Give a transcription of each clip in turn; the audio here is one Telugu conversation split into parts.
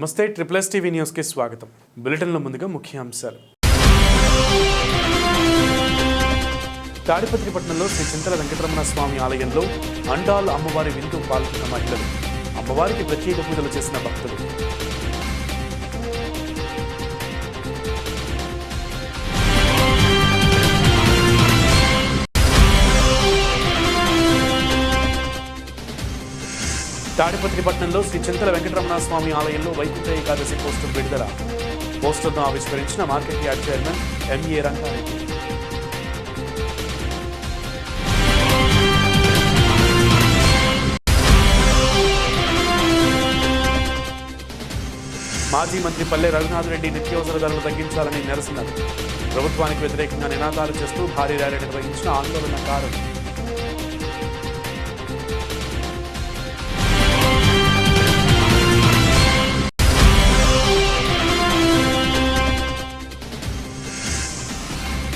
నమస్తే ట్రిపుల్ ఎస్ టీవీ న్యూస్ కి స్వాగతం। బులెటిన్ లో ముందుగా ముఖ్యాంశాలు। తాడిపత్రిపట్నంలో శ్రీ చింతల వెంకటరమణ స్వామి ఆలయంలో అండాల్ అమ్మవారి విందు పాల్గొన్న మహిళలు, అమ్మవారికి ప్రత్యేక పూజలు చేసిన భక్తులు। తాడిపత్రిపట్నంలో శ్రీ చింతల వెంకటరమణ స్వామి ఆలయంలో వైకుంఠ ఏకాదశి పోస్టర్ విడుదల। పోస్టర్ను ఆవిష్కరించిన market yard chairman M A Rangareddy. మాజీ మంత్రి పల్లె రఘునాథ్ రెడ్డి నిత్యావసర ధరలు తగ్గించాలని నిరసనలు। ప్రభుత్వానికి వ్యతిరేకంగా నినాదాలు చేస్తూ భారీ ర్యాలీ నిర్వహించిన ఆందోళనకారులు।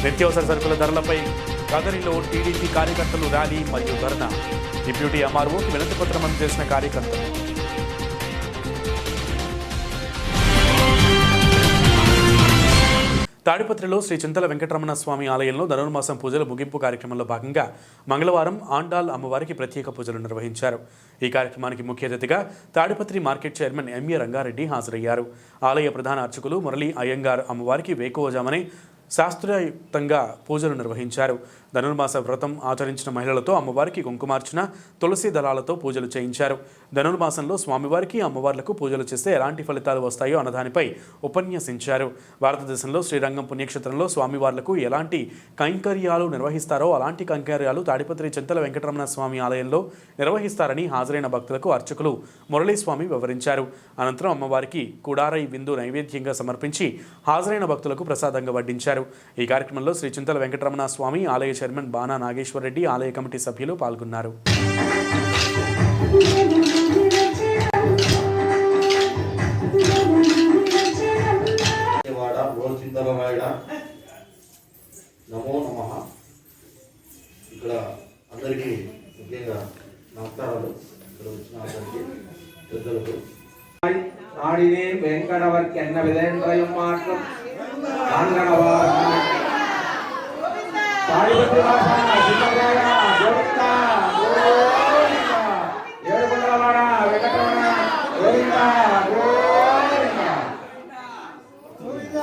నిత్యావసర సరుకుల ధరలపై కదరిలో టీడీపీ కార్యకర్తలు ర్యాలీ మరియు ధర్నా। డిప్యూటీ ఎంఆర్ఓకి వినతి పత్రం అందజేసిన కార్యకర్తలు। తాడిపత్రిలో శ్రీ చింతల వెంకటరమణ స్వామి ఆలయంలో ధనుర్మాసం పూజల ముగింపు కార్యక్రమంలో భాగంగా మంగళవారం ఆండాల్ అమ్మవారికి ప్రత్యేక పూజలు నిర్వహించారు। ఈ కార్యక్రమానికి ముఖ్య అతిథిగా Tadipatri market chairman M A Rangareddy హాజరయ్యారు। ఆలయ ప్రధాన అర్చకులు మురళీ అయ్యంగార్ అమ్మవారికి వేకువజామని శాస్త్రయుక్తంగా పూజలు నిర్వహించారు। ధనుర్మాస వ్రతం ఆచరించిన మహిళలతో అమ్మవారికి కుంకుమార్చన, తులసి దళాలతో పూజలు చేయించారు। ధనుర్మాసంలో స్వామివారికి అమ్మవార్లకు పూజలు చేస్తే ఎలాంటి ఫలితాలు వస్తాయో అన్నదానిపై ఉపన్యసించారు। భారతదేశంలో శ్రీరంగం పుణ్యక్షేత్రంలో స్వామివార్లకు ఎలాంటి కైంకర్యాలు నిర్వహిస్తారో అలాంటి కైంకర్యాలు తాడిపత్రి చింతల వెంకటరమణ స్వామి ఆలయంలో నిర్వహిస్తారని హాజరైన భక్తులకు అర్చకులు మురళీస్వామి వివరించారు। అనంతరం అమ్మవారికి కుడారై విందు నైవేద్యంగా సమర్పించి హాజరైన భక్తులకు ప్రసాదంగా వడ్డించారు। ఈ కార్యక్రమంలో శ్రీ చింతల వెంకటరమణ స్వామి ఆలయ చైర్మన్ బాణా నాగేశ్వర్ రెడ్డి, ఆలయ కమిటీ సభ్యులు పాల్గొన్నారు। నమో నమః। ఇక్కడ అందరికీ ముఖ్యంగా నమస్కారాలు। ఇక్కడ వచ్చిన అందరికీ పెద్దలకు నాడినే వెంకటవర్కి అన్న విధేంద్రయం మాత్రం తాడిపత్రి ఏడుకొండలవాడ వెంకటరమణ గోవింద గోవింద।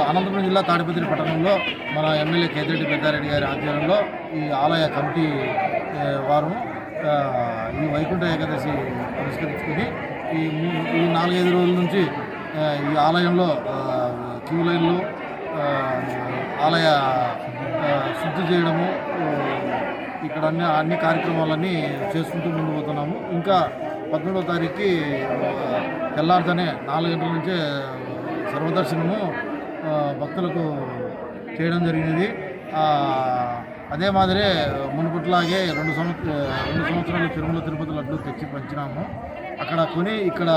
అనంతపురం జిల్లా తాడిపత్రి పట్టణంలో మన ఎమ్మెల్యే కేతిరెడ్డి పెద్దారెడ్డి గారి ఆధ్వర్యంలో ఈ ఆలయ కమిటీ వారు ఈ వైకుంఠ ఏకాదశి పురస్కరించుకుని ఈ 4-5 రోజుల నుంచి ఈ ఆలయంలో క్యూ లైన్లు, ఆలయ శుద్ధి చేయడము, ఇక్కడ అన్ని కార్యక్రమాలన్నీ చేసుకుంటూ ముందు పోతున్నాము। ఇంకా 18వ తారీఖుకి తెల్లారితోనే 4 గంటల నుంచే సర్వదర్శనము భక్తులకు చేయడం జరిగినది। అదే మాదిరే మునుపట్లాగే 2 సంవత్సరాలు తిరుమల తిరుపతి లడ్డు తెచ్చి పంచినాము। అక్కడ కొని ఇక్కడ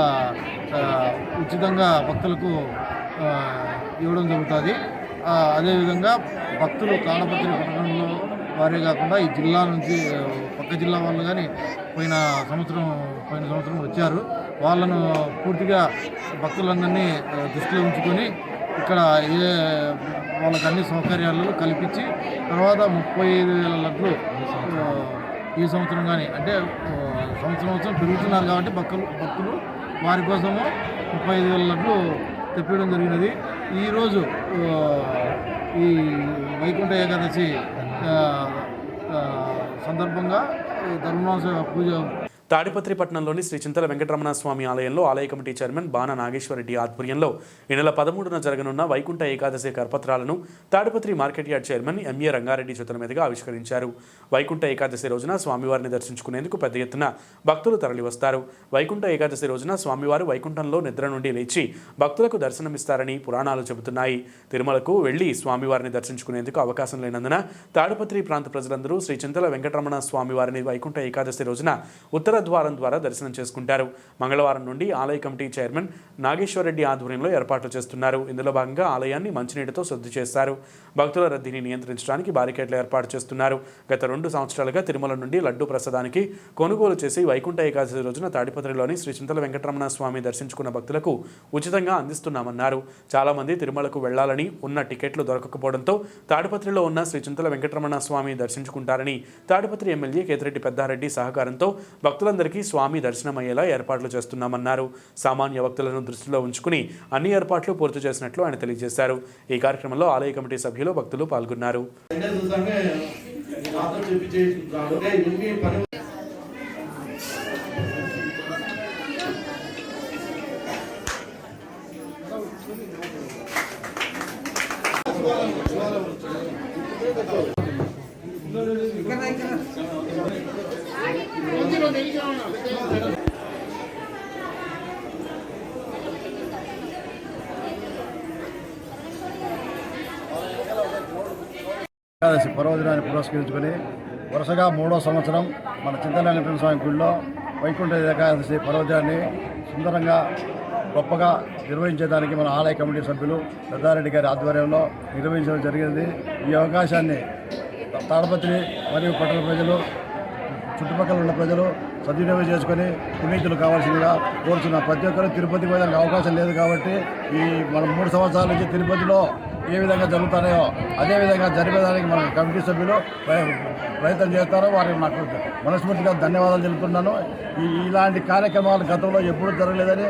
ఉచితంగా భక్తులకు ఇవ్వడం జరుగుతుంది। అదేవిధంగా భక్తులు తాడిపత్రి పట్టణంలో వారే కాకుండా ఈ జిల్లా నుంచి పక్క జిల్లా వాళ్ళు కానీ పోయిన సంవత్సరం వచ్చారు। వాళ్ళను పూర్తిగా భక్తులందరినీ దృష్టిలో ఉంచుకొని ఇక్కడ వాళ్ళకి అన్ని సౌకర్యాలు కల్పించి తర్వాత 35,000 లడ్లు ఈ సంవత్సరం కానీ, అంటే సంవత్సరం పెరుగుతున్నారు కాబట్టి భక్తులు వారి కోసము 35,000 లడ్లు తెప్పించడం జరిగినది। ఈరోజు ఈ వైకుంఠ ఏకాదశి సందర్భంగా ధనుర్మాస పూజ తాడిపత్రిపట్నంలోని శ్రీ చింతల వెంకటరమణ స్వామి ఆలయంలో ఆలయ కమిటీ చైర్మన్ బాణా నాగేశ్వర్ రెడ్డి ఆధ్వర్యంలో ఈ నెల 13న జరగనున్న వైకుంఠ ఏకాదశి కరపత్రాలను Tadipatri market yard chairman M A Rangareddy చేతుల మీదుగా ఆవిష్కరించారు। వైకుంఠ ఏకాదశి రోజున స్వామివారిని దర్శించుకునేందుకు పెద్ద ఎత్తున భక్తులు తరలివస్తారు। వైకుంఠ ఏకాదశి రోజున స్వామివారు వైకుంఠంలో నిద్ర నుండి లేచి భక్తులకు దర్శనమిస్తారని పురాణాలు చెబుతున్నాయి। తిరుమలకు వెళ్లి స్వామివారిని దర్శించుకునేందుకు అవకాశం లేనందున తాడిపత్రి ప్రాంత ప్రజలందరూ శ్రీ చింతల వెంకటరమణ స్వామివారిని వైకుంఠ ఏకాదశి రోజున ఉత్తర ద్వారం ద్వారా దర్శనం చేసుకుంటారు. మంగళవారం నుండి ఆలయ కమిటీ చైర్మన్ నాగేశ్వరరెడ్డి ఆధ్వర్యంలో ఏర్పాట్లు చేస్తున్నారు. ఇందులో భాగంగా ఆలయాన్ని మంచినీటితో శుద్ధి చేస్తారు. భక్తుల రద్దీని నియంత్రించడానికి బారికేడ్లు ఏర్పాటు చేస్తున్నారు. గత 2 సంవత్సరాలుగా తిరుమల నుండి లడ్డూ ప్రసాదానికి కొనుగోలు చేసి వైకుంఠ ఏకాదశి రోజున తాడిపత్రిలోని శ్రీ చింతల వెంకటరమణ స్వామి దర్శించుకున్న భక్తులకు ఉచితంగా అందిస్తున్నామన్నారు. చాలా మంది తిరుమలకు వెళ్లాలని ఉన్న టికెట్లు దొరకకపోవడంతో తాడిపత్రిలో ఉన్న శ్రీ చింతల వెంకటరమణ స్వామి దర్శించుకుంటారని తాడిపత్రి ఎమ్మెల్యే కేతిరెడ్డి పెద్దారెడ్డి సహకారంతో భక్తులందరికీ స్వామి దర్శనమయ్యేలా ఏర్పాట్లు చేస్తున్నామన్నారు. సామాన్య భక్తులను దృష్టిలో ఉంచుకుని అన్ని ఏర్పాట్లు పూర్తి చేసినట్లు ఆయన తెలియజేశారు. ఈ కార్యక్రమంలో ఆలయ కమిటీ సభ్యులు భక్తులు పాల్గొన్నారు. ఏకాదశి పర్వదినాన్ని పురస్కరించుకొని వరుసగా 3వ సంవత్సరం మన చింతల వెంకటరమణ స్వామి గుడిలో వైకుంఠ ఏకాదశి పర్వదినాన్ని సుందరంగా గొప్పగా నిర్వహించేదానికి మన ఆలయ కమిటీ సభ్యులు పెద్దారెడ్డి గారి ఆధ్వర్యంలో నిర్వహించడం జరిగింది. ఈ అవకాశాన్ని తాడపత్రి మరియు పట్టణ ప్రజలు, చుట్టుపక్కల ఉన్న ప్రజలు సద్వినియోగం చేసుకొని పునీతులు కావాల్సిందిగా కోరుతున్న ప్రతి ఒక్కరూ తిరుపతికి పోయడానికి అవకాశం లేదు కాబట్టి ఈ మనం 3 సంవత్సరాల నుంచి తిరుపతిలో ఏ విధంగా జరుగుతాయో అదేవిధంగా జరిపేదానికి మన కమిటీ సభ్యులు ప్రయత్నం చేస్తారో వారికి నాకు మనస్ఫూర్తిగా ధన్యవాదాలు తెలుపుతున్నాను. ఇలాంటి కార్యక్రమాలు గతంలో ఎప్పుడూ జరగలేదని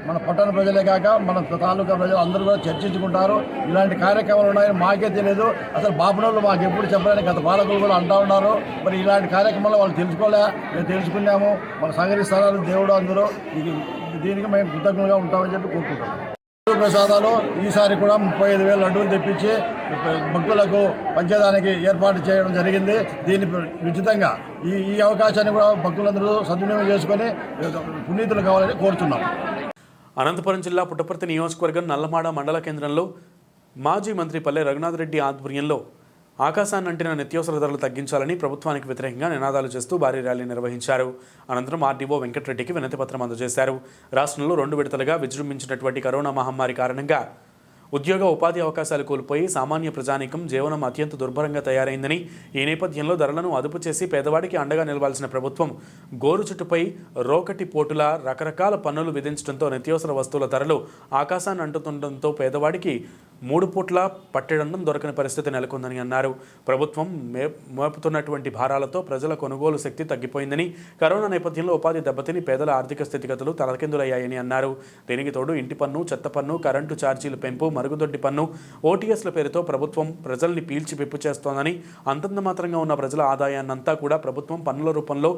మన పట్టణ ప్రజలే కాక మన తాలూకా ప్రజలు అందరూ కూడా చర్చించుకుంటారు. ఇలాంటి కార్యక్రమాలు ఉన్నాయని మాకే తెలియదు. అసలు బాపునోళ్ళు మాకు ఎప్పుడు చెప్పలేని గత పాలకులు కూడా అంటూ ఉన్నారు. మరి ఇలాంటి కార్యక్రమాలు వాళ్ళు మేము తెలుసుకున్నాము. మన సహకరిస్తారు దేవుడు అందరూ. దీనికి మేము కృతజ్ఞులుగా ఉంటామని చెప్పి కోరుకుంటున్నాం. ప్రసాదాలు ఈసారి కూడా 35,000 లడ్డూలు తెప్పించి భక్తులకు పంచేదానికి ఏర్పాటు చేయడం జరిగింది. దీన్ని ఉచితంగా ఈ అవకాశాన్ని కూడా భక్తులందరూ సద్వినియోగం చేసుకొని పునీతులు కావాలని కోరుతున్నాం. అనంతపురం జిల్లా పుట్టపర్తి నియోజకవర్గం నల్లమాడ మండల కేంద్రంలో మాజీ మంత్రి పల్లె రఘునాథ్ రెడ్డి ఆధ్వర్యంలో ఆకాశాన్ని అంటిన నిత్యావసర ధరలు తగ్గించాలని ప్రభుత్వానికి వ్యతిరేకంగా నినాదాలు చేస్తూ భారీ ర్యాలీ నిర్వహించారు. అనంతరం ఆర్డీఓ వెంకటరెడ్డికి వినతిపత్రం అందజేశారు. రాష్ట్రంలో 2 విడతలుగా విజృంభించినటువంటి కరోనా మహమ్మారి కారణంగా ఉద్యోగ ఉపాధి అవకాశాలు కోల్పోయి సామాన్య ప్రజానీకం జీవనం అత్యంత దుర్భరంగా తయారైందని, ఈ నేపథ్యంలో ధరలను అదుపు చేసి పేదవాడికి అండగా నిలవాల్సిన ప్రభుత్వం గోరు చుట్టుపై రోకటి పోటులా రకరకాల పన్నులు విధించడంతో నిత్యావసర వస్తువుల ధరలు ఆకాశాన్ని అంటుతుండటంతో పేదవాడికి 3 పూట్ల పట్టెడన్నం దొరకని పరిస్థితి నెలకొందని అన్నారు. ప్రభుత్వం మోపుతున్నటువంటి భారాలతో ప్రజల కొనుగోలు శక్తి తగ్గిపోయిందని, కరోనా నేపథ్యంలో ఉపాధి దెబ్బతిని పేదల ఆర్థిక స్థితిగతులు తలకిందులయ్యాయని అన్నారు. దీనికి తోడు ఇంటి పన్ను, చెత్త పన్ను, కరెంటు ఛార్జీల పెంపు, మరుగుదొడ్డి పన్ను, ఓటీఎస్ల పేరుతో ప్రభుత్వం ప్రజల్ని పీల్చి పిప్పు చేస్తోందని, అంతంత మాత్రంగా ఉన్న ప్రజల ఆదాయాన్నంతా కూడా ప్రభుత్వం పన్నుల రూపంలో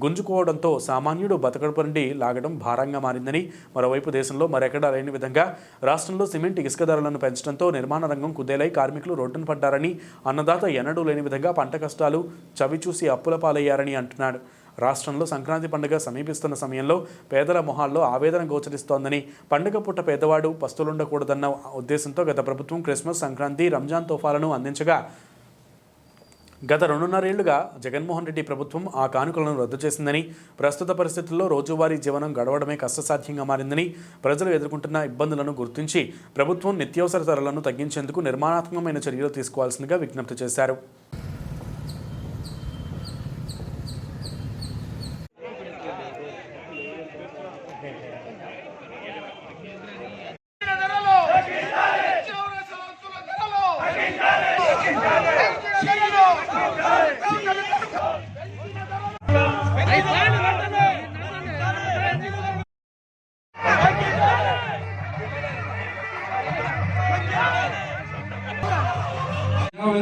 గుంజుకోవడంతో సామాన్యుడు బతకడండి లాగడం భారంగా మారిందని, మరోవైపు దేశంలో మరెక్కడా లేని విధంగా రాష్ట్రంలో సిమెంట్, ఇసుక ధరలను పెంచడంతో నిర్మాణ రంగం కుదేలై కార్మికులు రోడ్డున పడ్డారని, అన్నదాత ఎన్నడూ లేని విధంగా పంట కష్టాలు చవిచూసి అప్పుల పాలయ్యారని అంటున్నాడు. రాష్ట్రంలో సంక్రాంతి పండుగ సమీపిస్తున్న సమయంలో పేదల మొహాల్లో ఆవేదన గోచరిస్తోందని, పండుగ పూట పేదవాడు పస్తులుండకూడదన్న ఉద్దేశంతో గత ప్రభుత్వం క్రిస్మస్, సంక్రాంతి, రంజాన్ తోఫాలను అందించగా గత 2.5 ఏళ్లుగా జగన్మోహన్ రెడ్డి ప్రభుత్వం ఆ కానుకలను రద్దు చేసిందని, ప్రస్తుత పరిస్థితుల్లో రోజువారీ జీవనం గడవడమే కష్టసాధ్యంగా మారిందని, ప్రజలు ఎదుర్కొంటున్న ఇబ్బందులను గుర్తించి ప్రభుత్వం నిత్యావసర ధరలను తగ్గించేందుకు నిర్మాణాత్మకమైన చర్యలు తీసుకోవాల్సిందిగా విజ్ఞప్తి చేశారు.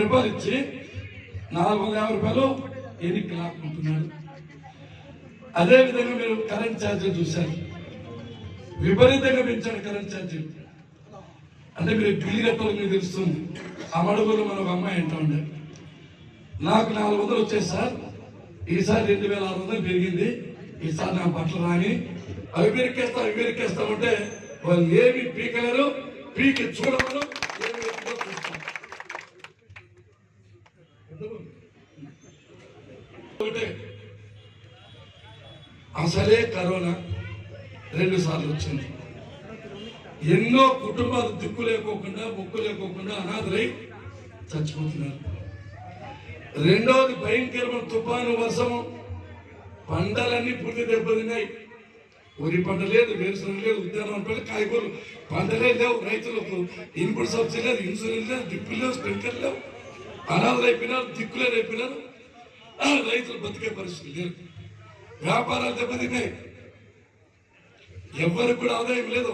రూపాయలు ఇచ్చి 450 రూపాయలు ఎన్నిక లాక్కుంటున్నాడు. అదేవిధంగా మీరు కరెంట్ ఛార్జీలు చూశారు, విపరీతంగా పెంచాడు కరెంట్ ఛార్జీలు. అంటే మీరు బిల్లు కట్టాలి, మీకు తెలుస్తుంది. ఆ మడుగులో మన ఒక అమ్మాయి అంటూ ఉండే, నాకు 400 వచ్చేది సార్, ఈసారి 2600 పెరిగింది, ఈసారి నా బట్టలు రాని అవి పెరికేస్తామంటే వాళ్ళు ఏమి పీకలేరు, పీకి చూడమను. అసలే కరోనా 2 సార్లు వచ్చింది. ఎన్నో కుటుంబాలు దిక్కు లేకోకుండా మొక్కు లేకోకుండా అనాథలై చచ్చిపోతున్నారు. రెండోది భయంకరమైన తుఫాను వర్షము, పంటలన్నీ పూర్తి దెబ్బతిన్నాయి. వరి పంట లేదు, వేరుశనగ లేదు, ఉద్యానవన పంట, కాయగూరలు పంటలే లేవు. రైతులకు ఇన్పుట్ సబ్సిడీ లేదు, ఇన్సూరెన్స్ లేదు, డ్రిప్పులు లేవు, స్ప్రింక్లర్ లేవు. అనాథలు అయిపోయినారు, దిక్కులేరు అయిపోయినారు. రైతులు బతికే పరిస్థితి లేదు. వ్యాపారాలు దెబ్బతిన్నాయి. ఎవరికి కూడా ఆదాయం లేదు.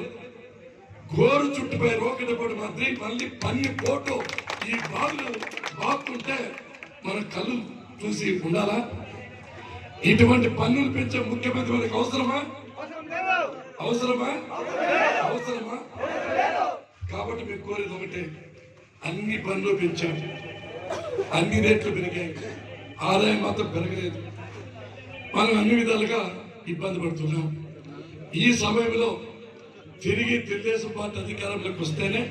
గోరు చుట్టుపై రోకటి పోటు మాత్రం మళ్ళీ పన్ని పోటు ఈ బాగులు బాగుంటే మన కళ్ళు చూసి ఉండాలా? ఇటువంటి పన్నులు పెంచే ముఖ్యమంత్రి మనకి అవసరమా? అవసరమా? అవసరమా? కాబట్టి మేము కోరేది ఒకటే, అన్ని పన్నులు పెంచాం, అన్ని రేట్లు పెరిగాయి, ఆదాయం మాత్రం పెరగలేదు. మనం అన్ని విధాలుగా ఇబ్బంది పడుతున్నాం. ఈ సమయంలో తిరిగి తెలుగుదేశం పార్టీ అధికారంలోకి వస్తేనే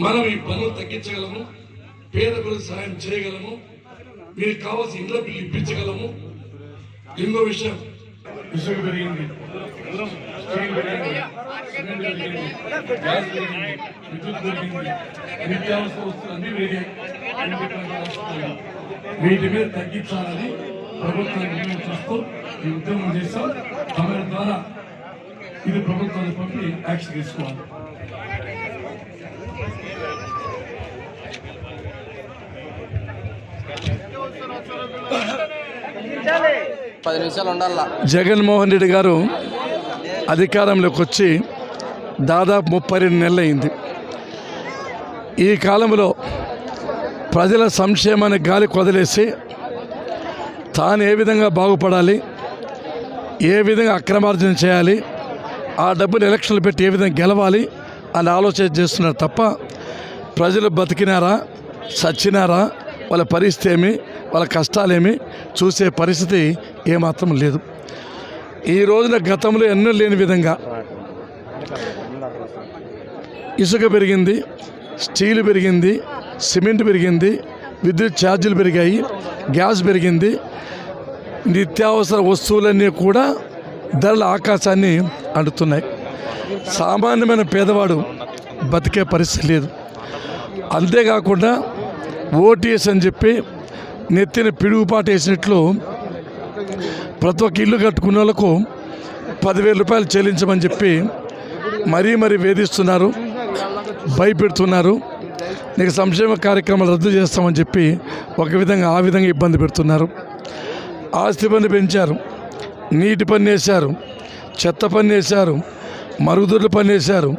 మనం ఈ పనులు తగ్గించగలము, పేద ప్రజలకు సాయం చేయగలము, మీకు కావాల్సిన ఇళ్ల బిల్లు ఇప్పించగలము. ఇంకో విషయం, ఇసుక పెరిగింది, స్టీల్ పెరిగింది, సిమెంట్ పెరిగింది, గ్యాస్ పెరిగింది, విద్యుత్ పెరిగింది, నిత్యావసర వస్తువులు అన్ని పెరిగాయి. వీటి మీద తగ్గించాలని ప్రభుత్వాన్ని నిర్ణయం చేస్తూ ఈ ఉద్యమం చేస్తాం. తమ ద్వారా ఇది ప్రభుత్వాన్ని పంపి యాక్షన్ తీసుకోవాలి. జగన్మోహన్ రెడ్డి గారు అధికారంలోకి వచ్చి దాదాపు 32 నెలలు అయింది. ఈ కాలంలో ప్రజల సంక్షేమాన్ని గాలి కొదిలేసి తాను ఏ విధంగా బాగుపడాలి, ఏ విధంగా అక్రమార్జన చేయాలి, ఆ డబ్బులు ఎలక్షన్లు పెట్టి ఏ విధంగా గెలవాలి అని ఆలోచన చేస్తున్నారు తప్ప ప్రజలు బతికినారా, చచ్చినారా, వాళ్ళ పరిస్థితి ఏమి, వాళ్ళ కష్టాలేమి చూసే పరిస్థితి ఏమాత్రం లేదు. ఈ రోజున గతంలో ఎన్నో లేని విధంగా ఇసుక పెరిగింది, స్టీల్ పెరిగింది, సిమెంట్ పెరిగింది, విద్యుత్ ఛార్జీలు పెరిగాయి, గ్యాస్ పెరిగింది. నిత్యావసర వస్తువులన్నీ కూడా ధరల ఆకాశాన్ని అంటున్నాయి. సామాన్యమైన పేదవాడు బతికే పరిస్థితి లేదు. అంతేకాకుండా ఓటీఎస్ అని చెప్పి నెత్తిన పిడుగుపాటు వేసినట్లు ప్రతి ఒక్క ఇల్లు కట్టుకున్న వాళ్ళకు 10,000 రూపాయలు చెల్లించమని చెప్పి మరీ వేధిస్తున్నారు, భయపెడుతున్నారు. నీకు సంక్షేమ కార్యక్రమాలు రద్దు చేస్తామని చెప్పి ఒక విధంగా ఆ విధంగా ఇబ్బంది పెడుతున్నారు. ఆస్తి పన్ను పెంచారు, నీటి పన్ను వేశారు, చెత్త పన్ను వేశారు, మరుగుదొడ్ల పన్ను వేశారు.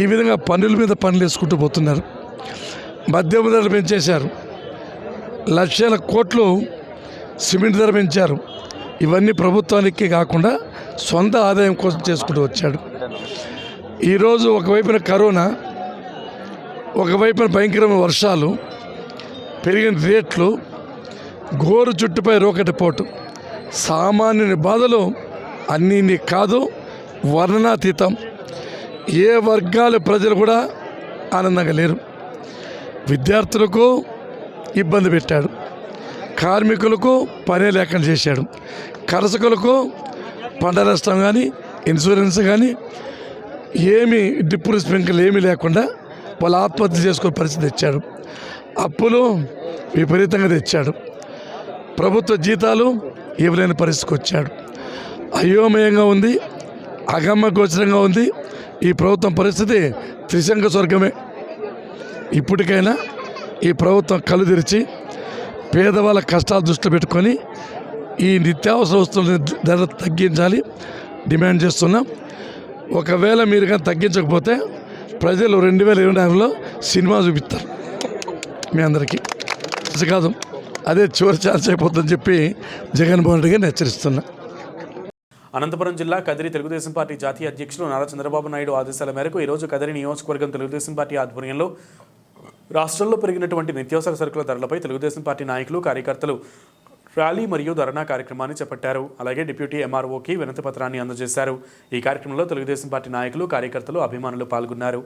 ఈ విధంగా పన్నుల మీద పన్నులు వేసుకుంటూ పోతున్నారు. మద్యం ధరలు పెంచేశారు, లక్షల కోట్లు సిమెంట్ ధర పెంచారు. ఇవన్నీ ప్రభుత్వానికి కాకుండా సొంత ఆదాయం కోసం చేసుకుంటూ వచ్చాడు. ఈరోజు ఒకవైపున కరోనా, ఒకవైపున భయంకరమైన వర్షాలు, పెరిగిన రేట్లు, గోరు చుట్టుపై రోకటి పోటు, సామాన్యుని బాధలు అన్నీ కాదు, వర్ణనాతీతం. ఏ వర్గాల ప్రజలు కూడా ఆనందంగా లేరు. విద్యార్థులకు ఇబ్బంది పెట్టాడు, కార్మికులకు పనే లేకుండా చేశాడు, కరసకులకు పంట నష్టం కానీ, ఇన్సూరెన్స్ కానీ, ఏమి డ్రిప్పులు స్ప్రింక్లర్లు ఏమీ లేకుండా వాళ్ళు ఆత్మహత్య చేసుకునే పరిస్థితి తెచ్చాడు. అప్పులు విపరీతంగా తెచ్చాడు. ప్రభుత్వ జీతాలు ఇవ్వలేని పరిస్థితికి వచ్చాడు. అయోమయంగా ఉంది, అగమ్య గోచరంగా ఉంది. ఈ ప్రభుత్వం పరిస్థితి త్రిశంక స్వర్గమే. ఇప్పటికైనా ఈ ప్రభుత్వం కళ్ళు తెరిచి పేదవాళ్ళ కష్టాలు దృష్టిలో పెట్టుకొని ఈ నిత్యావసర వస్తువుల ధర తగ్గించాలి డిమాండ్ చేస్తున్నాం. ఒకవేళ మీరు కానీ తగ్గించకపోతే ప్రజలు 2026లో సినిమా చూపిస్తారు మీ అందరికీ. కాదు, అదే చివరి ఛాన్స్ అయిపోతుందని చెప్పి జగన్మోహన్ రెడ్డి గారిని హెచ్చరిస్తున్నా. అనంతపురం జిల్లా కదిరి తెలుగుదేశం పార్టీ జాతీయ అధ్యక్షులు నారా చంద్రబాబు నాయుడు ఆదేశాల మేరకు ఈరోజు కదిరి నియోజకవర్గం తెలుగుదేశం పార్టీ ఆధ్వర్యంలో రాష్ట్రంలో పెరిగినటువంటి నిత్యావసర సరుకుల ధరలపై తెలుగుదేశం పార్టీ నాయకులు, కార్యకర్తలు ర్యాలీ మరియు ధర్నా కార్యక్రమాన్ని చేపట్టారు. అలాగే డిప్యూటీ ఎంఆర్ఓకి వినతి పత్రాన్ని అందజేశారు. ఈ కార్యక్రమంలో తెలుగుదేశం పార్టీ నాయకులు, కార్యకర్తలు, అభిమానులు పాల్గొన్నారు.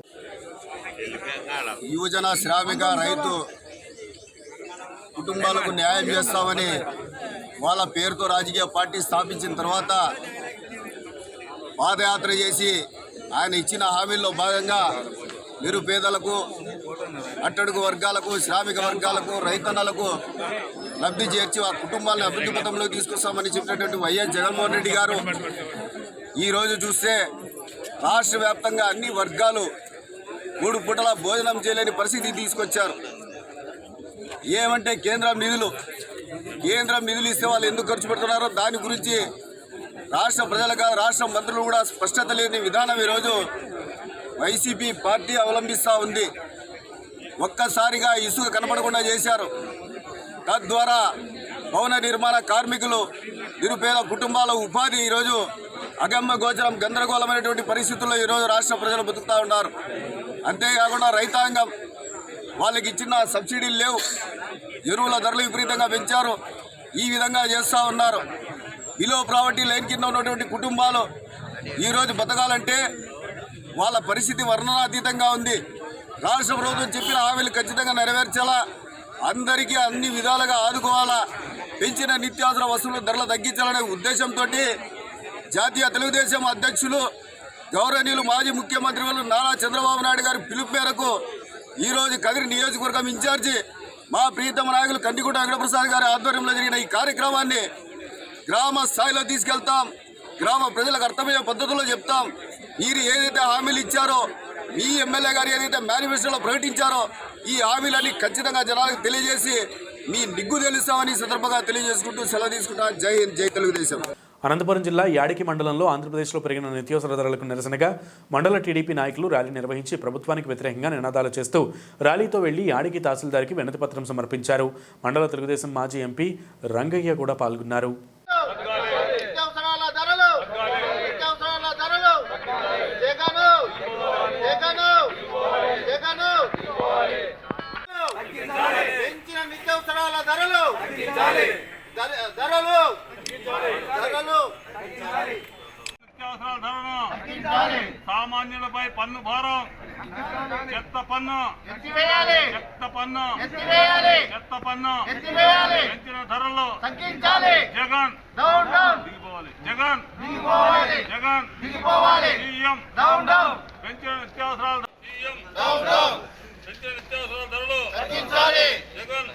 యువజన, శ్రామిక, రైతు కుటుంబాలకు న్యాయం చేస్తామని వాళ్ళ పేరుతో రాజకీయ పార్టీ స్థాపించిన తర్వాత పాదయాత్ర చేసి ఆయన ఇచ్చిన హామీల్లో భాగంగా నిరుపేదలకు, అట్టడుగు వర్గాలకు, శ్రామిక వర్గాలకు, రైతన్నలకు లబ్ధి చేర్చి ఆ కుటుంబాలను అభివృద్ధి పథంలో తీసుకొస్తామని చెప్పినటువంటి వైఎస్ జగన్మోహన్ రెడ్డి గారు ఈరోజు చూస్తే రాష్ట్ర వ్యాప్తంగా అన్ని వర్గాలు 3 పూటల భోజనం చేయలేని పరిస్థితి తీసుకొచ్చారు. ఏమంటే కేంద్రం నిధులు ఇస్తే వాళ్ళు ఎందుకు ఖర్చు పెడుతున్నారో దాని గురించి రాష్ట్ర ప్రజలుగా రాష్ట్ర మంత్రులు కూడా స్పష్టత లేని విధానం ఈరోజు వైసీపీ పార్టీ అవలంబిస్తూ ఉంది. ఒక్కసారిగా ఇసుక కనపడకుండా చేశారు. తద్వారా భవన నిర్మాణ కార్మికులు, నిరుపేద కుటుంబాల ఉపాధి ఈరోజు అగమ్య గోచరం, గందరగోళమైనటువంటి పరిస్థితుల్లో ఈరోజు రాష్ట్ర ప్రజలు బతుకుతూ ఉన్నారు. అంతేకాకుండా రైతాంగం వాళ్ళకి ఇచ్చిన సబ్సిడీలు లేవు, ఎరువుల ధరలు విపరీతంగా పెంచారు. ఈ విధంగా చేస్తూ ఉన్నారు. బిలో ప్రావర్టీ లైన్ కింద ఉన్నటువంటి కుటుంబాలు ఈరోజు బతకాలంటే వాళ్ళ పరిస్థితి వర్ణనాతీతంగా ఉంది. రాష్ట్ర ప్రభుత్వం చెప్పిన హామీలు ఖచ్చితంగా నెరవేర్చాలా, అందరికీ అన్ని విధాలుగా ఆదుకోవాలా, పెంచిన నిత్యావసర వస్తువుల ధరలు తగ్గించాలనే ఉద్దేశంతో జాతీయ తెలుగుదేశం అధ్యక్షులు గౌరవనీయులు మాజీ ముఖ్యమంత్రి నారా చంద్రబాబు నాయుడు గారి పిలుపు మేరకు ఈరోజు కదిరి నియోజకవర్గం ఇన్ఛార్జి మా ప్రీతమ నాయకులు కందికుంట వెంకటప్రసాద్ గారి ఆధ్వర్యంలో జరిగిన ఈ కార్యక్రమాన్ని గ్రామ స్థాయిలో తీసుకెళ్తాం. గ్రామ ప్రజలకు అర్థమయ్యే పద్ధతుల్లో చెప్తాం. మీరు ఏదైతే హామీలు ఇచ్చారో, మీ ఎమ్మెల్యే గారు ఏదైతే మేనిఫెస్టోలో ప్రకటించారో ఈ హామీలన్నీ ఖచ్చితంగా జనాలకు తెలియజేసి మీ నిగ్గు తెలుస్తామని సందర్భంగా తెలియజేసుకుంటూ సెలవు తీసుకుంటా. జై హింద్, జై తెలుగుదేశం. అనంతపురం జిల్లా యాడికి మండలంలో ఆంధ్రప్రదేశ్లో పెరిగిన నిత్యావసర ధరలకు నిరసనగా మండల టీడీపీ నాయకులు ర్యాలీ నిర్వహించి ప్రభుత్వానికి వ్యతిరేకంగా నినాదాలు చేస్తూ ర్యాలీతో వెళ్లి యాడికి తహసీల్దార్కి వినతిపత్రం సమర్పించారు. మండల తెలుగుదేశం మాజీ ఎంపీ రంగయ్య కూడా పాల్గొన్నారు. సామాన్యులపై పన్ను భారం, చెత్త పన్ను, పెంచిన ధరలు జగన్ జగన్ జగన్ సీఎం పెంచిన నిత్యావసరాల ధరలు జగన్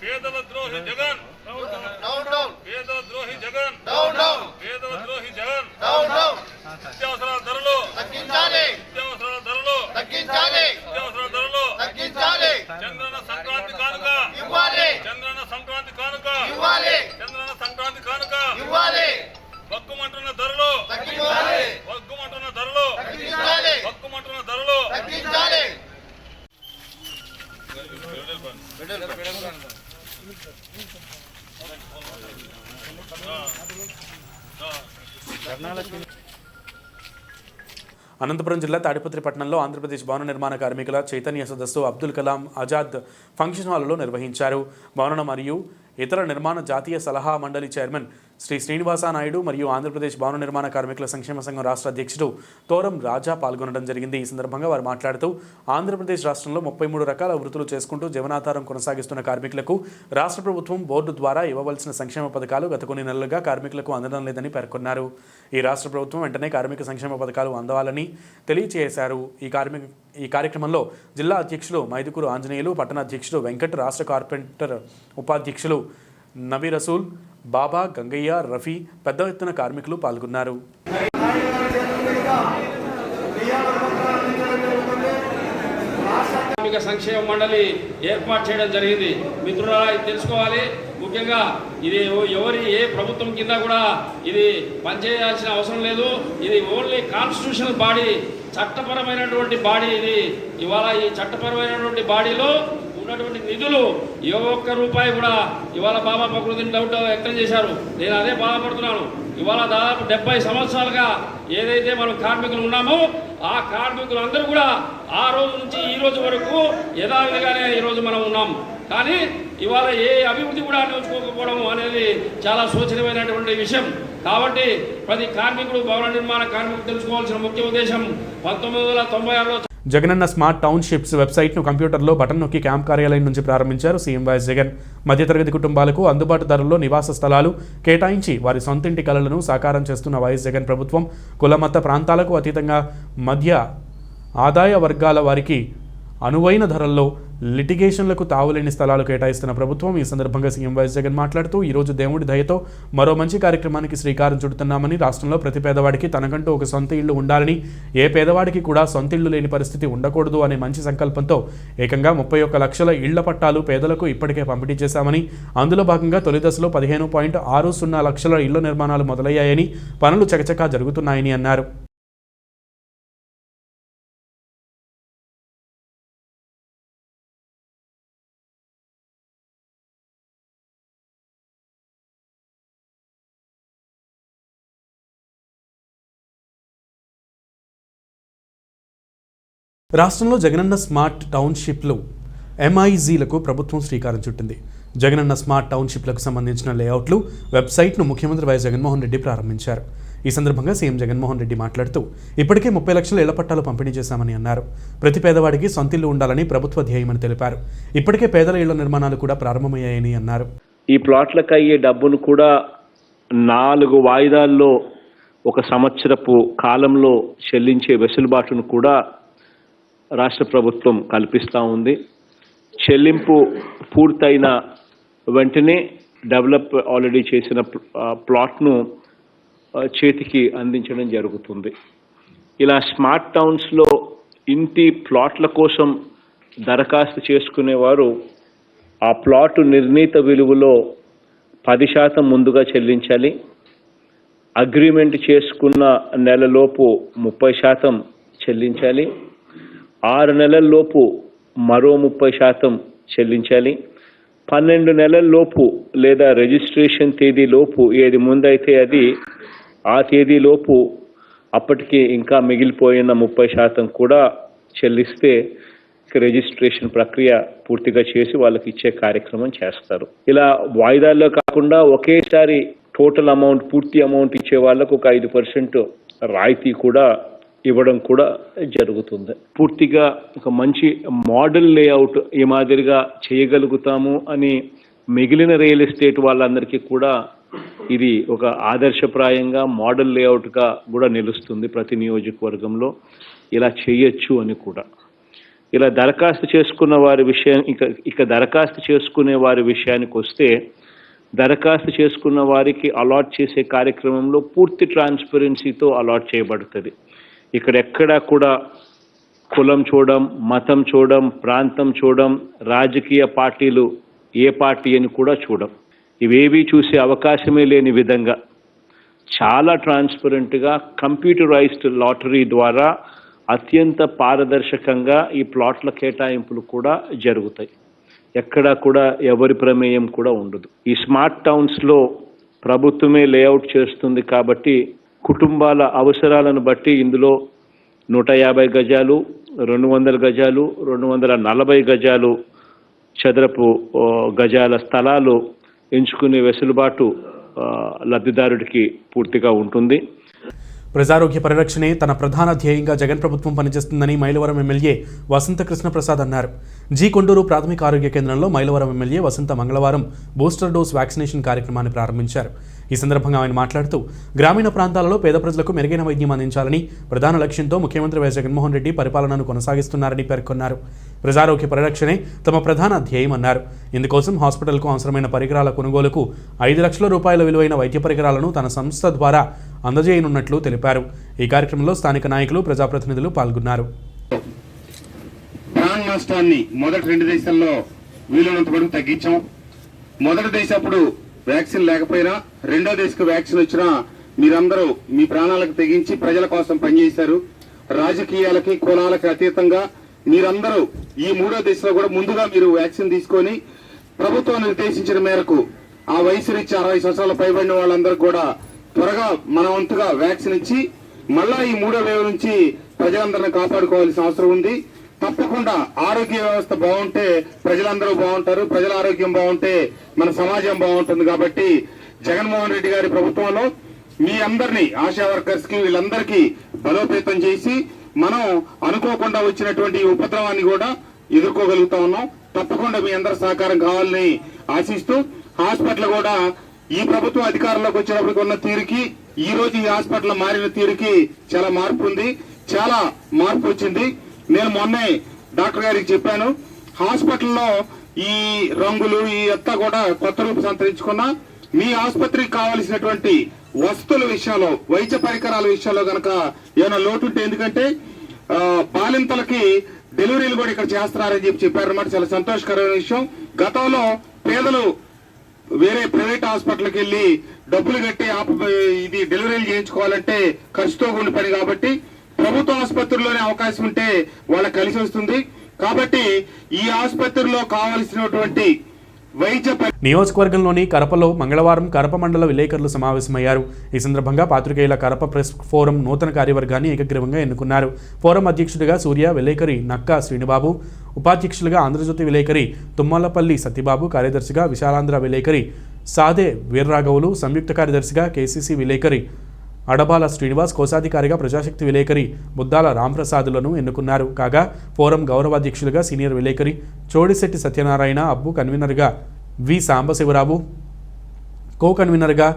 పేదల ద్రోహి జగన్, పేదల ద్రోహి జగన్, పేదల ద్రోహి జగన్. నిత్యావసరాల ధరలు నిత్యావసరాల ధరలు నిత్యావసరాల ధరలు చంద్రన సంక్రాంతి కానుక, చంద్రన సంక్రాంతి కానుక, చంద్రన సంక్రాంతి కానుక. వక్కుమంటున్న ధరలు, వక్కుమంటున్న ధరలు, వక్కుమంటున్న ధరలు. అనంతపురం జిల్లా తాడిపత్రి పట్టణంలో ఆంధ్రప్రదేశ్ భవన నిర్మాణ కార్మికుల చైతన్య సదస్సు అబ్దుల్ కలాం ఆజాద్ ఫంక్షన్ హాల్లో నిర్వహించారు. భవన మరియు ఇతర నిర్మాణ జాతీయ సలహా మండలి చైర్మన్ శ్రీ శ్రీనివాసనాయుడు మరియు ఆంధ్రప్రదేశ్ భవన నిర్మాణ కార్మికుల సంక్షేమ సంఘం రాష్ట్ర అధ్యక్షుడు తోరం రాజా పాల్గొనడం జరిగింది. ఈ సందర్భంగా వారు మాట్లాడుతూ ఆంధ్రప్రదేశ్ రాష్ట్రంలో 33 రకాల వృత్తులు చేసుకుంటూ జీవనాధారం కొనసాగిస్తున్న కార్మికులకు రాష్ట్ర ప్రభుత్వం బోర్డు ద్వారా ఇవ్వవలసిన సంక్షేమ పథకాలు గత కొన్ని నెలలుగా కార్మికులకు అందడం లేదని పేర్కొన్నారు. ఈ రాష్ట్ర ప్రభుత్వం వెంటనే కార్మిక సంక్షేమ పథకాలు అందవాలని తెలియజేశారు. ఈ కార్యక్రమంలో జిల్లా అధ్యక్షులు మైదుకూరు ఆంజనేయులు, పట్టణ అధ్యక్షుడు వెంకట్, రాష్ట్ర కార్పెంటర్ ఉపాధ్యక్షులు నబీ రసూల్, బాబా, గంగయ్య, రఫీ పెద్ద ఎత్తున కార్మికులు పాల్గొన్నారు. కార్మిక సంక్షేమ మండలి ఏర్పాటు చేయడం జరిగింది. మిత్రులారా, ఇది తెలుసుకోవాలి. ముఖ్యంగా ఇది ఏ ప్రభుత్వం కింద కూడా ఇది పనిచేయాల్సిన అవసరం లేదు. ఇది ఓన్లీ కాన్స్టిట్యూషనల్ బాడీ, చట్టపరమైనటువంటి బాడీ. ఇది ఇవాళ ఈ చట్టపరమైనటువంటి బాడీలో ఉన్నటువంటి నిధులు ఏ ఒక్క రూపాయి కూడా ఇవాళ బాబా ఫక్రుద్దీన్ డౌట్ వ్యక్తం చేశారు. నేను అదే బాధపడుతున్నాను. ఇవాళ దాదాపు 70 సంవత్సరాలుగా ఏదైతే మనం కార్మికులు ఉన్నామో ఆ కార్మికులందరూ కూడా ఆ రోజు నుంచి ఈ రోజు వరకు యథావిధిగానే ఈరోజు మనం ఉన్నాం. కానీ ఇవాళ ఏ అభివృద్ధి కూడా నోచుకోకపోవడం అనేది చాలా శోచనీయమైనటువంటి విషయం. కాబట్టి ప్రతి కార్మికుడు, భవన నిర్మాణ కార్మికుడు తెలుసుకోవాల్సిన ముఖ్య ఉద్దేశం 1996లో జగనన్న స్మార్ట్ టౌన్షిప్స్ వెబ్సైట్ను కంప్యూటర్లో బటన్ నొక్కి క్యాంప్ కార్యాలయం నుంచి ప్రారంభించారు సీఎం వైఎస్ జగన్. మధ్యతరగతి కుటుంబాలకు అందుబాటు ధరల్లో నివాస స్థలాలు కేటాయించి వారి సొంతింటి కలలను సాకారం చేస్తున్న వైఎస్ జగన్ ప్రభుత్వం కులమత ప్రాంతాలకు అతీతంగా మధ్య ఆదాయ వర్గాల వారికి అనువైన ధరల్లో లిటిగేషన్లకు తావులేని స్థలాలు కేటాయిస్తున్న ప్రభుత్వం. ఈ సందర్భంగా సీఎం వైఎస్ జగన్ మాట్లాడుతూ ఈరోజు దేవుడి దయతో మరో మంచి కార్యక్రమానికి శ్రీకారం చుడుతున్నామని, రాష్ట్రంలో ప్రతి పేదవాడికి తనకంటూ ఒక సొంత ఇల్లు ఉండాలని, ఏ పేదవాడికి కూడా సొంత ఇల్లు లేని పరిస్థితి ఉండకూడదు అనే మంచి సంకల్పంతో ఏకంగా 31 లక్షల ఇళ్ల పట్టాలు పేదలకు ఇప్పటికే పంపిణీ చేశామని, అందులో భాగంగా తొలి దశలో 15.60 లక్షల ఇళ్ల నిర్మాణాలు మొదలయ్యాయని, పనులు చకచకా జరుగుతున్నాయని అన్నారు. రాష్ట్రంలో జగనన్న స్మార్ట్ టౌన్షిప్లు MIZలకు ప్రభుత్వం శ్రీకారం చుట్టింది. జగనన్న స్మార్ట్ టౌన్షిప్లకు సంబంధించిన లేఅవుట్లు, వెబ్సైట్ను ముఖ్యమంత్రి వైఎస్ జగన్మోహన్ రెడ్డి ప్రారంభించారు. ఈ సందర్భంగా సీఎం జగన్మోహన్ రెడ్డి మాట్లాడుతూ ఇప్పటికే 30 లక్షల ఇళ్ల పట్టాలు పంపిణీ చేశామని అన్నారు. ప్రతి పేదవాడికి సొంతిల్లు ఉండాలని ప్రభుత్వ ధ్యేయమని తెలిపారు. ఇప్పటికే పేదల ఇళ్ల నిర్మాణాలు కూడా ప్రారంభమయ్యాయని అన్నారు. ఈ ప్లాట్లకు అయ్యే డబ్బును కూడా 4 వాయిదాల్లో 1 సంవత్సరపు కాలంలో చెల్లించే వెసులుబాటును కూడా రాష్ట్ర ప్రభుత్వం కల్పిస్తూ ఉంది. చెల్లింపు పూర్తయిన వెంటనే డెవలప్ ఆల్రెడీ చేసిన ప్లాట్ను చేతికి అందించడం జరుగుతుంది. ఇలా స్మార్ట్ టౌన్స్లో ఇంటి ప్లాట్ల కోసం దరఖాస్తు చేసుకునేవారు ఆ ప్లాట్ నిర్ణీత విలువలో 10% ముందుగా చెల్లించాలి. అగ్రిమెంట్ చేసుకున్న నెలలోపు 30% చెల్లించాలి. 6 నెలల్లోపు మరో 30% చెల్లించాలి. 12 నెలల్లోపు లేదా రిజిస్ట్రేషన్ తేదీలోపు ఏది ముందైతే అది ఆ తేదీలోపు అప్పటికి ఇంకా మిగిలిపోయిన 30% కూడా చెల్లిస్తే రిజిస్ట్రేషన్ ప్రక్రియ పూర్తిగా చేసి వాళ్ళకి ఇచ్చే కార్యక్రమం చేస్తారు. ఇలా వాయిదాల్లో కాకుండా ఒకేసారి టోటల్ అమౌంట్, పూర్తి అమౌంట్ ఇచ్చే వాళ్ళకు ఒక 5% రాయితీ కూడా ఇవ్వడం కూడా జరుగుతుంది. పూర్తిగా ఒక మంచి మోడల్ లేఅవుట్ ఏ మాదిరిగా చేయగలుగుతాము అని మిగిలిన రియల్ ఎస్టేట్ వాళ్ళందరికీ కూడా ఇది ఒక ఆదర్శప్రాయంగా మోడల్ లేఅవుట్గా కూడా నిలుస్తుంది. ప్రతి నియోజకవర్గంలో ఇలా చేయొచ్చు అని కూడా. ఇలా దరఖాస్తు చేసుకున్న వారి విషయం దరఖాస్తు చేసుకునే వారి విషయానికి వస్తే, దరఖాస్తు చేసుకున్న వారికి అలాట్ చేసే కార్యక్రమంలో పూర్తి ట్రాన్స్పరెన్సీతో అలాట్ చేయబడుతుంది. ఇక్కడెక్కడా కూడా కులం చూడడం, మతం చూడడం, ప్రాంతం చూడడం, రాజకీయ పార్టీలు ఏ పార్టీ అని కూడా చూడడం, ఇవేవీ చూసే అవకాశమే లేని విధంగా చాలా ట్రాన్స్పరెంట్గా కంప్యూటరైజ్డ్ లాటరీ ద్వారా అత్యంత పారదర్శకంగా ఈ ప్లాట్ల కేటాయింపులు కూడా జరుగుతాయి. ఎక్కడా కూడా ఎవరి ప్రమేయం కూడా ఉండదు. ఈ స్మార్ట్ టౌన్స్లో ప్రభుత్వమే లేఅవుట్ చేస్తుంది కాబట్టి కుటుంబాల అవసరాలను బట్టి ఇందులో 150 గజాలు, 200 గజాలు, 240 గజాలు చదరపు గజాల స్థలాలు ఎంచుకునే వెసులుబాటు లబ్ధిదారుడికి పూర్తిగా ఉంటుంది. ప్రజారోగ్య పరిరక్షణే తన ప్రధాన ధ్యేయంగా జగన్ ప్రభుత్వం పనిచేస్తుందని మైలవరం ఎమ్మెల్యే వసంత కృష్ణప్రసాద్ అన్నారు. కొండూరు ప్రాథమిక ఆరోగ్య కేంద్రంలో మైలవరం ఎమ్మెల్యే వసంత మంగళవారం బూస్టర్ డోస్ వ్యాక్సినేషన్ కార్యక్రమాన్ని ప్రారంభించారు. ఈ సందర్భంగా ఆయన మాట్లాడుతూ గ్రామీణ ప్రాంతాలలో పేద ప్రజలకు మెరుగైన వైద్యం అందించాలని ప్రధాన లక్ష్యంతో ముఖ్యమంత్రి వైఎస్ జగన్మోహన్ రెడ్డి పరిపాలనను కొనసాగిస్తున్నారని పేర్కొన్నారు. ప్రజారోగ్య పరిరక్షణే తమ ప్రధాన ధ్యేయమన్నారు. ఇందుకోసం హాస్పిటల్కు అవసరమైన పరికరాల కొనుగోలుకు 5 లక్షల రూపాయల విలువైన వైద్య పరికరాలను తన సంస్థ ద్వారా అందజేయనున్నట్లు తెలిపారు. ఈ కార్యక్రమంలో స్థానిక నాయకులు, ప్రజాప్రతినిధులు పాల్గొన్నారు. ప్రాణ నష్టాన్ని మొదటి 2 దేశాల్లో వీలున్నంత వరకు తగ్గించాం. మొదటి దేశప్పుడు వ్యాక్సిన్ లేకపోయినా, రెండో దేశకు వ్యాక్సిన్ వచ్చినా మీరందరూ మీ ప్రాణాలకు తెగించి ప్రజల కోసం పనిచేశారు. రాజకీయాలకి, కులాలకి అతీతంగా మీరందరూ ఈ 3వ దశలో కూడా ముందుగా మీరు వ్యాక్సిన్ తీసుకొని ప్రభుత్వం నిర్దేశించిన మేరకు ఆ వయసు రీత్యా 60 సంవత్సరాల పైబడిన వాళ్ళందరూ కూడా త్వరగా మన వంతుగా వ్యాక్సిన్ ఇచ్చి మళ్ళా ఈ 3వ వేవ్ నుంచి ప్రజలందరినీ కాపాడుకోవాల్సిన అవసరం ఉంది. తప్పకుండా ఆరోగ్య వ్యవస్థ బాగుంటే ప్రజలందరూ బాగుంటారు, ప్రజల ఆరోగ్యం బాగుంటే మన సమాజం బాగుంటుంది. కాబట్టి జగన్మోహన్ రెడ్డి గారి ప్రభుత్వంలో మీ అందరినీ, ఆశా వర్కర్స్ కి, వీళ్ళందరికీ బలోపేతం చేసి మనం అనుకోకుండా వచ్చినటువంటి ఉపద్రవాన్ని కూడా ఎదుర్కోగలుగుతా ఉన్నాం. తప్పకుండా మీ అందరి సహకారం కావాలని ఆశిస్తూ హాస్పిటల్ కూడా ఈ ప్రభుత్వం అధికారంలోకి వచ్చినప్పటికి ఉన్న తీరుకి ఈ రోజు ఈ హాస్పిటల్ మారిన తీరుకి చాలా మార్పు ఉంది, చాలా మార్పు వచ్చింది. నేను మొన్నే డాక్టర్ గారికి చెప్పాను, హాస్పిటల్లో ఈ రంగులు ఈ అంతా కూడా కొత్త రూపు సంతరించుకున్నా మీ ఆసుపత్రికి కావలసినటువంటి వస్తువుల విషయంలో, వైద్య పరికరాల విషయంలో గనక ఏమైనా లోటు ఉంటే, ఎందుకంటే బాలింతలకి డెలివరీలు కూడా ఇక్కడ చేస్తున్నారని చెప్పారన్నమాట. చాలా సంతోషకరమైన విషయం. గతంలో పేదలు వేరే ప్రైవేట్ హాస్పిటల్కి వెళ్ళి డబ్బులు కట్టి ఇది డెలివరీలు చేయించుకోవాలంటే ఖర్చుతో కూడిన పని కాబట్టి ప్రభుత్వ ఆసుపత్రుల్లోనే అవకాశం ఉంటే వాళ్ళకి కలిసి వస్తుంది. కాబట్టి ఈ ఆసుపత్రిలో కావలసినటువంటి వైద్య నియోజకవర్గంలోని కరపలో మంగళవారం కరప మండల విలేకరులు సమావేశమయ్యారు. ఈ సందర్భంగా పాత్రికేయుల కరప ప్రెస్ ఫోరం నూతన కార్యవర్గాన్ని ఏకగ్రీవంగా ఎన్నుకున్నారు. ఫోరం అధ్యక్షుడిగా సూర్య, విలేకరి నక్కా శ్రీనిబాబు, ఉపాధ్యక్షులుగా ఆంధ్రజ్యోతి విలేకరి తుమ్మలపల్లి సత్యబాబు, కార్యదర్శిగా విశాలాంధ్ర విలేకరి సాదే వీర్రాఘవులు, సంయుక్త కార్యదర్శిగా కేసీసీ విలేకరి అడబాల శ్రీనివాస్, కోశాధికారిగా ప్రజాశక్తి విలేకరి బుద్దాల రాంప్రసాదులను ఎన్నుకున్నారు. కాగా ఫోరం గౌరవాధ్యక్షులుగా సీనియర్ విలేకరి చోడిశెట్టి సత్యనారాయణ, అబ్బు కన్వీనర్గా వి సాంబశివరావు, కో కన్వీనర్గా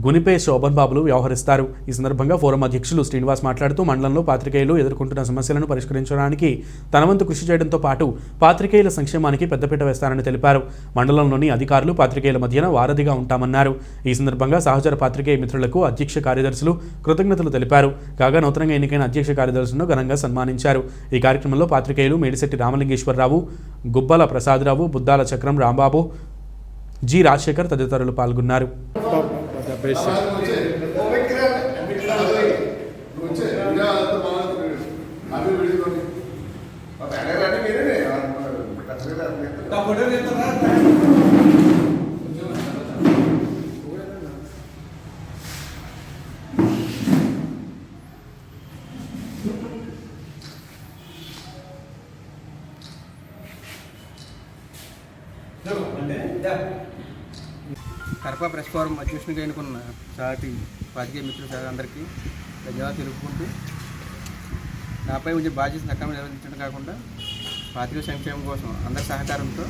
గునిపే శోభన్ బాబులు వ్యవహరిస్తారు. ఈ సందర్భంగా ఫోరం అధ్యక్షులు శ్రీనివాస్ మాట్లాడుతూ మండలంలో పాత్రికేయులు ఎదుర్కొంటున్న సమస్యలను పరిష్కరించడానికి తన వంతు కృషి చేయడంతో పాటు పాత్రికేయుల సంక్షేమానికి పెద్దపీట వేస్తారని తెలిపారు. మండలంలోని అధికారులు పాత్రికేయుల మధ్యన వారధిగా ఉంటామన్నారు. ఈ సందర్భంగా సహచర పాత్రికేయ మిత్రులకు అధ్యక్ష కార్యదర్శులు కృతజ్ఞతలు తెలిపారు. కాగా నూతనంగా ఎన్నికైన అధ్యక్ష కార్యదర్శులను ఘనంగా సన్మానించారు. ఈ కార్యక్రమంలో పాత్రికేయులు మేడిశెట్టి రామలింగేశ్వరరావు, గుబ్బల ప్రసాదరావు, బుద్దాల చక్రం రాంబాబు, జి రాజశేఖర్ తదితరులు పాల్గొన్నారు. కరప ప్రెస్ ఫోరం అధ్యక్షునిగా ఎన్నుకున్న సాటి పాత్రికేయ మిత్రులు అందరికీ ధన్యవాదాలు తెలుపుకుంటూ, నాపై ఉండే బాధ్యత సక్రమంగా నిర్వహించడం కాకుండా పాత్రికేయ సంక్షేమం కోసం అందరి సహకారంతో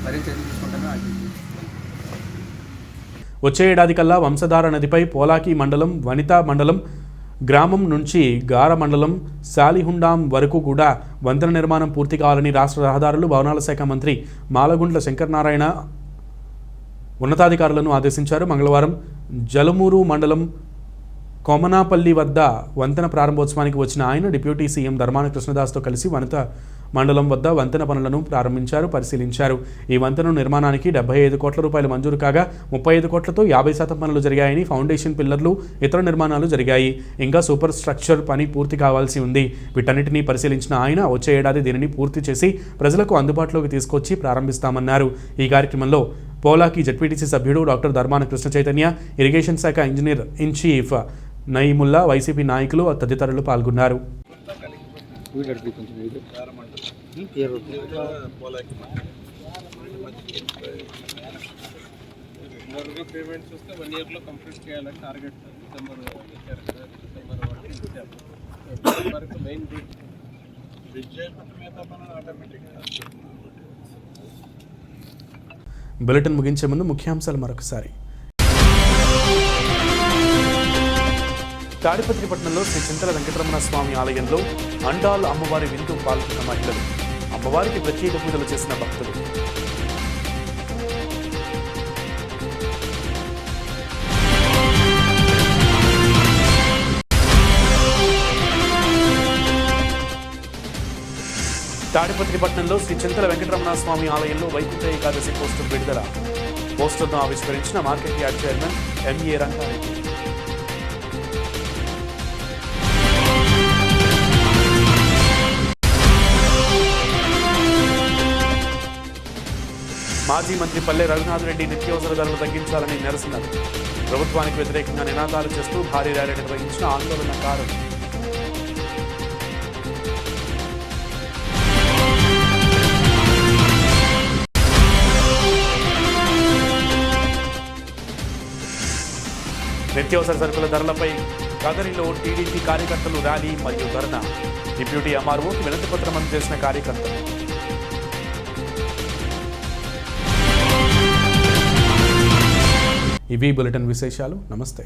మరింత చర్యలు తీసుకుంటానని ఆశిస్తున్నాను. వచ్చే ఏడాది కల్లా వంశధార నదిపై పోలాకి మండలం, వనితా మండలం గ్రామం నుంచి గార మండలం సాలిహుండాం వరకు కూడా వంతెన నిర్మాణం పూర్తి కావాలని రాష్ట్ర రహదారులు, భవనాల శాఖ మంత్రి మాలగుండ్ల శంకరనారాయణ ఉన్నతాధికారులను ఆదేశించారు. మంగళవారం జలమూరు మండలం కొమనాపల్లి వద్ద వంతెన ప్రారంభోత్సవానికి వచ్చిన ఆయన డిప్యూటీ సీఎం ధర్మాన కృష్ణదాస్తో కలిసి వనిత మండలం వద్ద వంతెన పనులను ప్రారంభించారు, పరిశీలించారు. ఈ వంతెన నిర్మాణానికి 75 కోట్ల రూపాయలు మంజూరు కాగా 35 కోట్లతో 50% పనులు జరిగాయని, ఫౌండేషన్ పిల్లర్లు, ఇతర నిర్మాణాలు జరిగాయి. ఇంకా సూపర్ స్ట్రక్చర్ పని పూర్తి కావాల్సి ఉంది. వీటన్నిటినీ పరిశీలించిన ఆయన వచ్చే ఏడాది దీనిని పూర్తి చేసి ప్రజలకు అందుబాటులోకి తీసుకొచ్చి ప్రారంభిస్తామన్నారు. ఈ కార్యక్రమంలో పోలాకి జెడ్పీటీసీ సభ్యుడు డాక్టర్ ధర్మాన కృష్ణ చైతన్య, ఇరిగేషన్ శాఖ ఇంజనీర్ ఇన్ చీఫ్ నయీముల్లా, వైసీపీ నాయకులు తదితరులు పాల్గొన్నారు. పేమెంట్ చూస్తే 1 year లో కంప్లీట్ చేయాలని టార్గెట్ డిసెంబర్ వరకు మెయిన్ బులెటిన్ ముగించే ముందు ముఖ్యాంశాలు మరొకసారి. తాడిపత్రిపట్నంలో శ్రీ చింతల వెంకటరమణ స్వామి ఆలయంలో అండాల్ అమ్మవారి విందు పాల్గొన్న మహిళలు, అమ్మవారికి ప్రత్యేక పూజలు చేసిన భక్తులు. తాడిపత్రిపట్నంలో శ్రీ చింతల వెంకటరమణ స్వామి ఆలయంలో వైకుంఠ ఏకాదశి పోస్టర్ విడుదల. పోస్టర్ను ఆవిష్కరించిన market yard chairman M A Rangareddy. మాజీ మంత్రి పల్లె రఘునాథ్ రెడ్డి నిత్యావసర ధరలు తగ్గించాలని నిరసన. ప్రభుత్వానికి వ్యతిరేకంగా నినాదాలు చేస్తూ భారీ ర్యాలీ నిర్వహించిన ఆందోళనకారులు. నిత్యావసర సరుకుల ధరలపై కదరిలో టీడీపీ కార్యకర్తలు ర్యాలీ మరియు ధర్నా. డిప్యూటీ ఎంఆర్ఓకి వినతి పత్రం అందజేసిన కార్యకర్తలు. ఇవి బులెటిన్ విశేషాలు. నమస్తే.